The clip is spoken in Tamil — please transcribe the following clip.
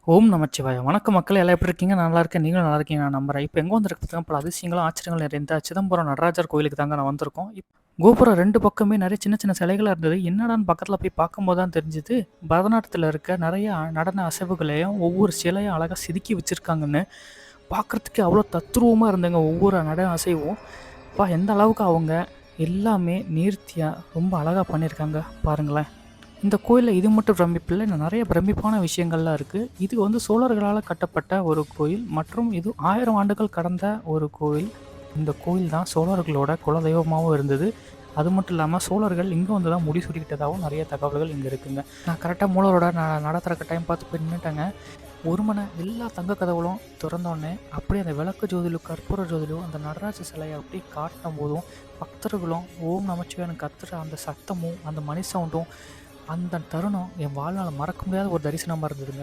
ஓம் நமச்சிவாய! வணக்கம் மக்களே! எல்லாம் எப்படி இருக்கீங்க? நான் நல்லா இருக்கேன். நீங்களும் நல்லா இருக்கீங்க நான் நம்புறேன். இப்ப எங்க வந்திருக்கோம் பல அதிசயங்களும், ஆச்சரியங்களும் நிறைந்த சிதம்பரம் நடராஜர் கோயிலுக்கு தாங்க நான் வந்திருக்கோம். கோபுரம் 2 பக்கமே நெறைய சின்ன சின்ன சிலைகளா இருந்தது. என்னடான்னு பக்கத்துல போய் பார்க்கும்போது தான் தெரிஞ்சது, பரதநாட்டியத்துல இருக்க நெறைய நடன அசைவுகளையும், ஒவ்வொரு சிலையும் அழகா செதுக்கி வச்சிருக்காங்கன்னு. பார்க்கறதுக்கே அவ்வளோ தத்ரூவமா இருந்ததுங்க ஒவ்வொரு நடன அசைவும். அப்பா! எந்த அளவுக்கு அவங்க எல்லாமே நேர்த்தியா ரொம்ப அழகா பண்ணியிருக்காங்க பாருங்களேன். இந்த கோயில்ல இது மட்டும் பிரமிப்பில்ல. இன்னும் நெறைய பிரமிப்பான விஷயங்கள்லாம் இருக்கு. இது வந்து சோழர்களால கட்டப்பட்ட ஒரு கோயில் மற்றும் இது 1000 ஆண்டுகள் கடந்த ஒரு கோயில். இந்த கோயில் தான் சோழர்களோட குலதெய்வமாவும் இருந்தது. அது மட்டும் இல்லாம சோழர்கள் இங்க வந்து தான் முடிசூடிக்கிட்டதாவும் நெறைய தகவல்கள் இங்க இருக்குங்க. நான் கரெக்ட்டா மூலவரோட நட திறக்க டைம் பார்த்து போய் நின்னுட்டேங்க. ஒரு மணி எல்லா தங்க கதவுகளும் திறந்தோனே, அப்படியே அந்த விளக்கு ஜோதியிலும், கற்பூர ஜோதியிலும் அந்த நடராஜ சிலைய அப்படியே காட்டும்போதும், பக்தர்களும் ஓம் நமச்சிவாயன்னு கத்துற அந்த சத்தமும், அந்த மணி சவுண்டும், அந்த தருணம் என் வாழ்நாள்ல மறக்க முடியாத ஒரு தரிசனமா இருந்ததுங்க.